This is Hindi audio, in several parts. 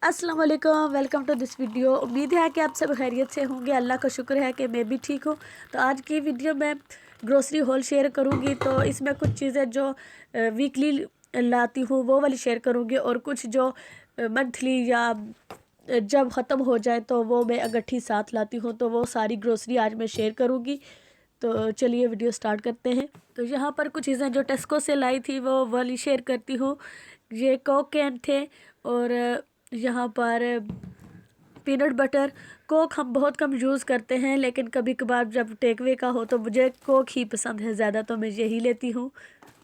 अस्सलाम वालेकुम, वेलकम टू दिस वीडियो। उम्मीद है कि आप सब खैरियत से होंगे। अल्लाह का शुक्र है कि मैं भी ठीक हूँ। तो आज की वीडियो में ग्रोसरी हॉल शेयर करूँगी। तो इसमें कुछ चीज़ें जो वीकली लाती हूँ वो वाली शेयर करूँगी, और कुछ जो मंथली या जब ख़त्म हो जाए तो वो मैं इकट्ठी साथ लाती हूँ। तो वो सारी ग्रोसरी आज मैं शेयर करूँगी। तो चलिए वीडियो स्टार्ट करते हैं। तो यहाँ पर कुछ चीज़ें जो टेस्को से लाई थी वो वाली शेयर करती हूँ। ये कोक कैन थे, और यहाँ पर पीनट बटर। कोक हम बहुत कम यूज़ करते हैं, लेकिन कभी कभार जब टेक अवे का हो तो मुझे कोक ही पसंद है ज़्यादा, तो मैं यही लेती हूँ।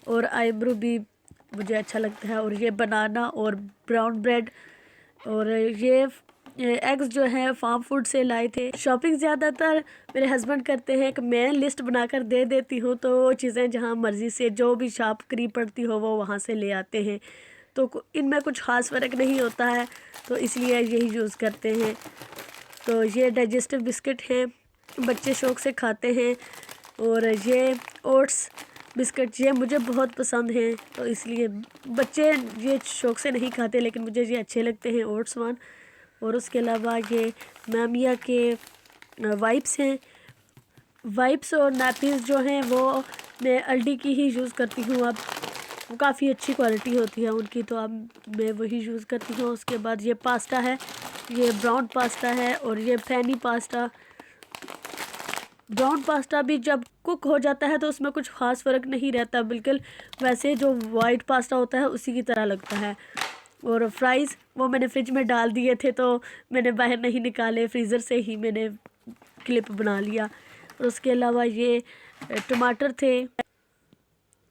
और आइब्रो भी मुझे अच्छा लगता है। और ये बनाना और ब्राउन ब्रेड, और ये एग्स जो है फार्म फूड से लाए थे। शॉपिंग ज़्यादातर मेरे हस्बैंड करते हैं कि मैं लिस्ट बनाकर दे देती हूँ, तो वो चीज़ें जहाँ मर्ज़ी से जो भी शॉप करीब पड़ती हो वो वहाँ से ले आते हैं। तो इनमें कुछ ख़ास फ़र्क नहीं होता है, तो इसलिए यही यूज़ करते हैं। तो ये डाइजेस्टिव बिस्किट हैं, बच्चे शौक़ से खाते हैं। और ये ओट्स बिस्किट ये मुझे बहुत पसंद हैं, तो इसलिए बच्चे ये शौक़ से नहीं खाते, लेकिन मुझे ये अच्छे लगते हैं ओट्स वन। और उसके अलावा ये मामिया के वाइप्स हैं। वाइप्स और नैपीज़ जो हैं वो मैं अल्डी की ही यूज़ करती हूँ। अब वो काफ़ी अच्छी क्वालिटी होती है उनकी, तो अब मैं वही यूज़ करती हूँ। उसके बाद ये पास्ता है, ये ब्राउन पास्ता है, और ये फैनी पास्ता। ब्राउन पास्ता भी जब कुक हो जाता है तो उसमें कुछ ख़ास फ़र्क नहीं रहता, बिल्कुल वैसे जो वाइट पास्ता होता है उसी की तरह लगता है। और फ्राइज़ वो मैंने फ्रिज में डाल दिए थे, तो मैंने बाहर नहीं निकाले, फ्रीज़र से ही मैंने क्लिप बना लिया। और उसके अलावा ये टमाटर थे,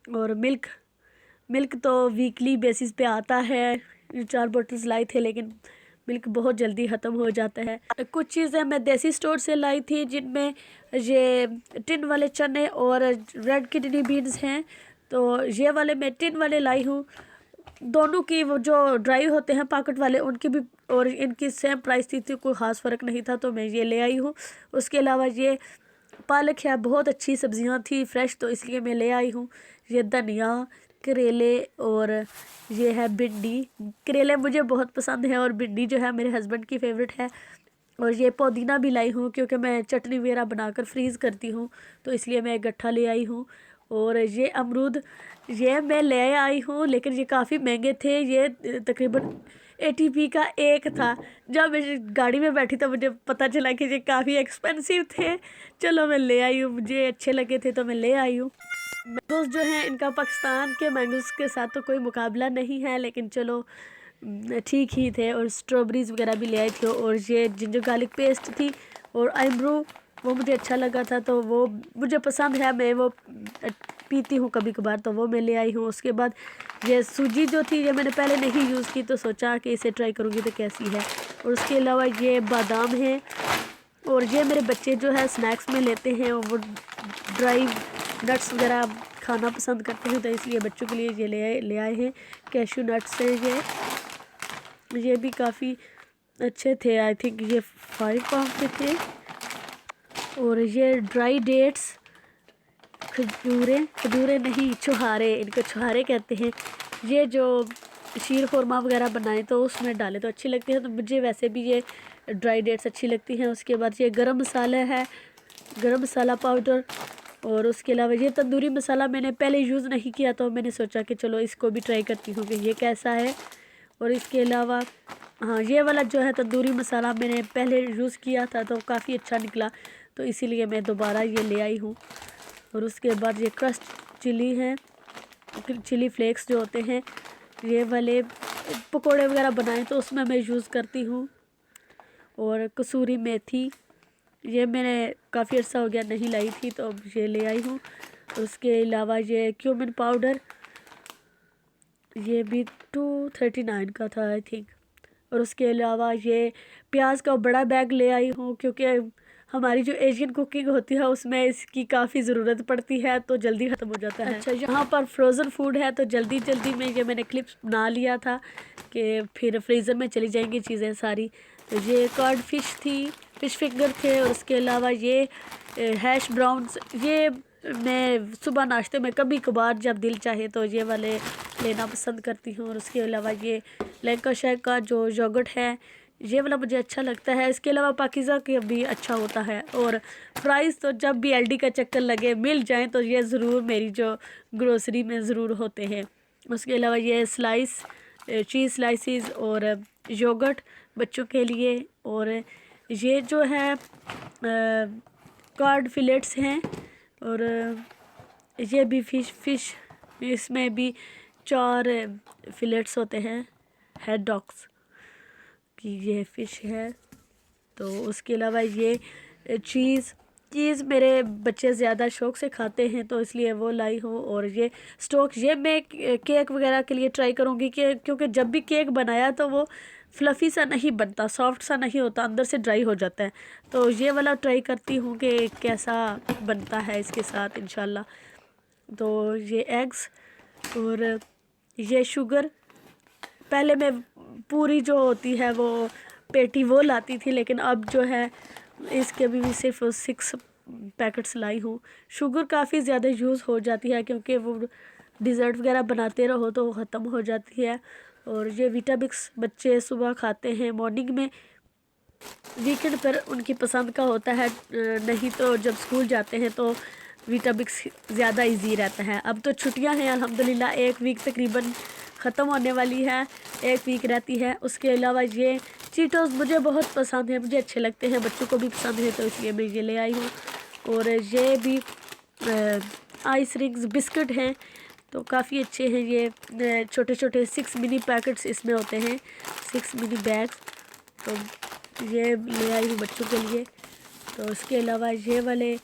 और मिल्क तो वीकली बेसिस पे आता है। 4 बॉटल्स लाई थे, लेकिन मिल्क बहुत जल्दी ख़त्म हो जाता है। कुछ चीज़ें मैं देसी स्टोर से लाई थी, जिनमें ये टिन वाले चने और रेड किडनी बीन्स हैं। तो ये वाले मैं टिन वाले लाई हूँ। दोनों की वो जो ड्राई होते हैं पैकेट वाले, उनकी भी और इनकी सेम प्राइस थी, कोई ख़ास फ़र्क नहीं था, तो मैं ये ले आई हूँ। उसके अलावा ये पालक है, बहुत अच्छी सब्जियां थी फ्रेश, तो इसलिए मैं ले आई हूँ। ये धनिया, करेले, और ये है भिंडी। करेले मुझे बहुत पसंद है, और भिंडी जो है मेरे हस्बैंड की फेवरेट है। और ये पुदीना भी लाई हूँ, क्योंकि मैं चटनी वगैरह बनाकर फ्रीज़ करती हूँ, तो इसलिए मैं गट्ठा ले आई हूँ। और ये अमरूद ये मैं ले आई हूँ, लेकिन ये काफ़ी महंगे थे। ये तकरीबन 80p का एक था। जब मैं गाड़ी में बैठी तो मुझे पता चला कि ये काफ़ी एक्सपेंसिव थे। चलो मैं ले आई हूँ, मुझे अच्छे लगे थे तो मैं ले आई हूँ। मैंगोज़ जो हैं इनका पाकिस्तान के मैंगोज़ के साथ तो कोई मुकाबला नहीं है, लेकिन चलो ठीक ही थे। और स्ट्रॉबेरीज़ वगैरह भी ले आई थी। और ये जिंजर गार्लिक पेस्ट थी, और आइब्रो वो मुझे अच्छा लगा था, तो वो मुझे पसंद है, मैं वो पीती हूँ कभी कभार, तो वो मैं ले आई हूँ। उसके बाद ये सूजी जो थी, ये मैंने पहले नहीं यूज़ की, तो सोचा कि इसे ट्राई करूँगी तो कैसी है। और उसके अलावा ये बादाम है, और ये मेरे बच्चे जो है स्नैक्स में लेते हैं, वो ड्राई नट्स वगैरह खाना पसंद करते हैं, तो इसलिए बच्चों के लिए ये ले आए हैं। कैशू नट्स हैं ये भी काफ़ी अच्छे थे। आई थिंक ये 5 पाउंड के थे। और ये ड्राई डेट्स, खजूरें नहीं, छुहारे, इनको छुहारे कहते हैं। ये जो शीर खुरमा वगैरह बनाए तो उसमें डाले तो अच्छी लगती है, तो मुझे वैसे भी ये ड्राई डेट्स अच्छी लगती हैं। उसके बाद ये गरम मसाला है, गरम मसाला पाउडर। और उसके अलावा ये तंदूरी मसाला मैंने पहले यूज़ नहीं किया, तो मैंने सोचा कि चलो इसको भी ट्राई करती हूँ कि ये कैसा है। और इसके अलावा हाँ, ये वाला जो है तंदूरी मसाला मैंने पहले यूज़ किया था, तो काफ़ी अच्छा निकला, तो इसीलिए मैं दोबारा ये ले आई हूँ। और उसके बाद ये क्रस्ट चिली हैं, चिली फ्लेक्स जो होते हैं, ये वाले पकोड़े वगैरह बनाए तो उसमें मैं यूज़ करती हूँ। और कसूरी मेथी ये मैंने काफ़ी अर्सा हो गया नहीं लाई थी, तो अब ये ले आई हूँ। उसके अलावा ये क्यूमिन पाउडर, ये भी 239 का था आई थिंक। और उसके अलावा ये प्याज का बड़ा बैग ले आई हूँ, क्योंकि हमारी जो एशियन कुकिंग होती है उसमें इसकी काफ़ी ज़रूरत पड़ती है, तो जल्दी ख़त्म हो जाता है। अच्छा, यहाँ पर फ्रोज़न फूड है, तो जल्दी जल्दी में ये मैंने क्लिप्स बना लिया था कि फिर फ्रीज़र में चली जाएंगी चीज़ें सारी। तो ये कॉड फिश थी, फिश फिंगर थे। और उसके अलावा ये हैश ब्राउन्स, ये मैं सुबह नाश्ते में कभी कभार जब दिल चाहे तो ये वाले लेना पसंद करती हूँ। और उसके अलावा ये लैंकाशायर का जो योगर्ट है ये वाला मुझे अच्छा लगता है। इसके अलावा पाकिज़ा के भी अच्छा होता है। और फ्राइज़ तो जब भी एलडी का चक्कर लगे मिल जाए तो ये ज़रूर मेरी जो ग्रोसरी में ज़रूर होते हैं। उसके अलावा ये स्लाइस चीज़ स्लाइसिस और योगर्ट बच्चों के लिए। और ये जो है कार्ड फिलेट्स हैं। और ये भी फ़िश इसमें भी 4 फिलेट्स होते हैं हेड डॉग्स कि ये फ़िश है। तो उसके अलावा ये चीज़ मेरे बच्चे ज़्यादा शौक़ से खाते हैं तो इसलिए वो लाई हूँ। और ये स्टॉक ये मैं केक वगैरह के लिए ट्राई करूँगी कि क्योंकि जब भी केक बनाया तो वो फ्लफ़ी सा नहीं बनता, सॉफ्ट सा नहीं होता, अंदर से ड्राई हो जाता है। तो ये वाला ट्राई करती हूँ कि कैसा बनता है इसके साथ इंशाल्लाह। तो ये एग्स और ये शुगर, पहले मैं पूरी जो होती है वो पेटी वो लाती थी, लेकिन अब जो है इसके भी सिर्फ 6 पैकेट्स लाई हूँ। शुगर काफ़ी ज़्यादा यूज़ हो जाती है क्योंकि वो डिज़र्ट वगैरह बनाते रहो तो वो ख़त्म हो जाती है। और ये वीटाबिक्स बच्चे सुबह खाते हैं मॉर्निंग में, वीकेंड पर उनकी पसंद का होता है, नहीं तो जब स्कूल जाते हैं तो वीटाबिक्स ज़्यादा इजी रहता है। अब तो छुट्टियां हैं अल्हम्दुलिल्लाह, 1 वीक तकरीबन ख़त्म होने वाली है, 1 वीक रहती है। उसके अलावा ये चीटोस मुझे बहुत पसंद है, मुझे अच्छे लगते हैं, बच्चों को भी पसंद है तो इसलिए मैं ये ले आई हूँ। और ये भी आइस रिंग्स बिस्किट हैं तो काफ़ी अच्छे हैं। ये छोटे छोटे 6 मिनी पैकेट्स इसमें होते हैं, 6 मिनी बैग्स, तो ये ले आई हूँ बच्चों के लिए। तो इसके अलावा ये वाले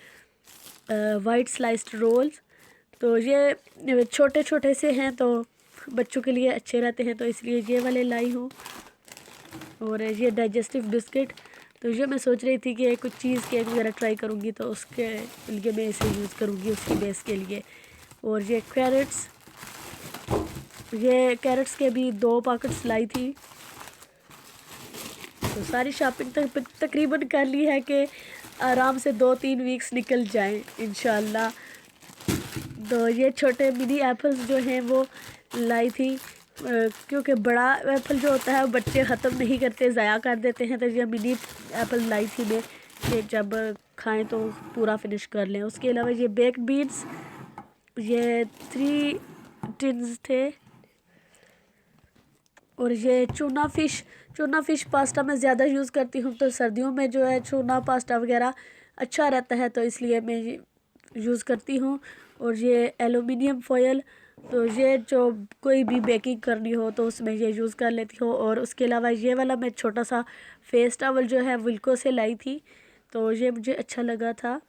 वाइट स्लाइस्ड रोल्स, तो ये छोटे छोटे से हैं तो बच्चों के लिए अच्छे रहते हैं तो इसलिए ये वाले लाई हूँ। और ये डाइजेस्टिव बिस्किट, तो ये मैं सोच रही थी कि कुछ चीज़ केक वगैरह ट्राई करूँगी तो उसके लिए मैं इसे यूज़ करूँगी उसकी बेस के लिए। और ये कैरेट्स के भी 2 पैकेट्स लाई थी। तो सारी शॉपिंग तकरीबन कर ली है कि आराम से 2-3 वीक्स निकल जाएं इंशाल्लाह। तो ये छोटे मिनी एप्पल्स जो हैं वो लाई थी क्योंकि बड़ा एप्पल जो होता है वो बच्चे ख़त्म नहीं करते, ज़ाया कर देते हैं। तो ये मिनी एप्पल लाई थी मैं कि जब खाएं तो पूरा फिनिश कर लें। उसके अलावा ये बेक्ड बीन्स, ये 3 टिन्स थे। और ये चूना फ़िश पास्ता मैं ज़्यादा यूज़ करती हूँ तो सर्दियों में जो है चूना पास्ता वगैरह अच्छा रहता है तो इसलिए मैं यूज़ करती हूँ। और ये एलुमिनियम फॉयल, तो ये जो कोई भी बेकिंग करनी हो तो उसमें ये यूज़ कर लेती हूँ। और उसके अलावा ये वाला मैं छोटा सा फेस टॉवल जो है विल्को से लाई थी तो ये मुझे अच्छा लगा था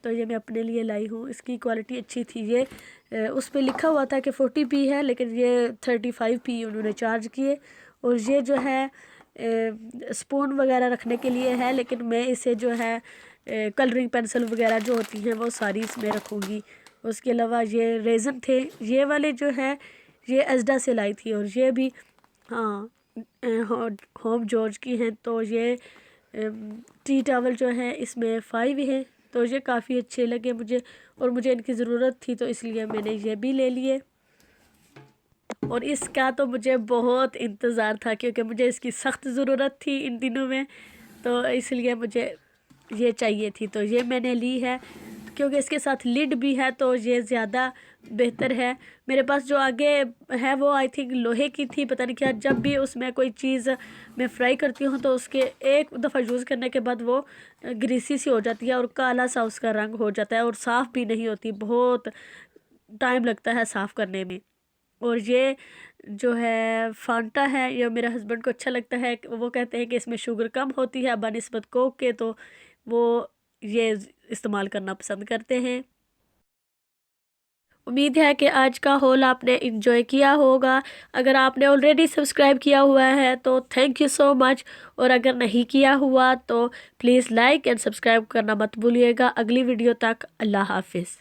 तो ये मैं अपने लिए लाई हूँ। इसकी क्वालिटी अच्छी थी। ये उस पर लिखा हुआ था कि 40p है लेकिन ये 35p उन्होंने चार्ज किए। और ये जो है स्पून वगैरह रखने के लिए है, लेकिन मैं इसे जो है कलरिंग पेंसिल वगैरह जो होती हैं वो सारी इसमें रखूँगी। उसके अलावा ये रेज़न थे, ये वाले जो है ये एजडा से लाई थी। और ये भी हाँ होम जॉर्ज की हैं। तो ये टी टॉवल जो है इसमें 5 है तो ये काफ़ी अच्छे लगे मुझे और मुझे इनकी ज़रूरत थी तो इसलिए मैंने ये भी ले लिए। और इसका तो मुझे बहुत इंतज़ार था क्योंकि मुझे इसकी सख्त ज़रूरत थी इन दिनों में, तो इसलिए मुझे ये चाहिए थी तो ये मैंने ली है। क्योंकि इसके साथ लिड भी है तो ये ज़्यादा बेहतर है। मेरे पास जो आगे है वो आई थिंक लोहे की थी, पता नहीं क्या, जब भी उसमें कोई चीज़ मैं फ्राई करती हूँ तो उसके एक दफ़ा यूज़ करने के बाद वो ग्रीसी सी हो जाती है और काला सा उसका रंग हो जाता है और साफ़ भी नहीं होती, बहुत टाइम लगता है साफ़ करने में। और ये जो है फांटा है, ये मेरे हस्बैंड को अच्छा लगता है, वो कहते हैं कि इसमें शुगर कम होती है बनिस्बत कोक के, तो वो ये इस्तेमाल करना पसंद करते हैं। उम्मीद है कि आज का हॉल आपने इन्जॉय किया होगा। अगर आपने ऑलरेडी सब्सक्राइब किया हुआ है तो थैंक यू सो मच, और अगर नहीं किया हुआ तो प्लीज़ लाइक एंड सब्सक्राइब करना मत भूलिएगा। अगली वीडियो तक अल्लाह हाफिज़।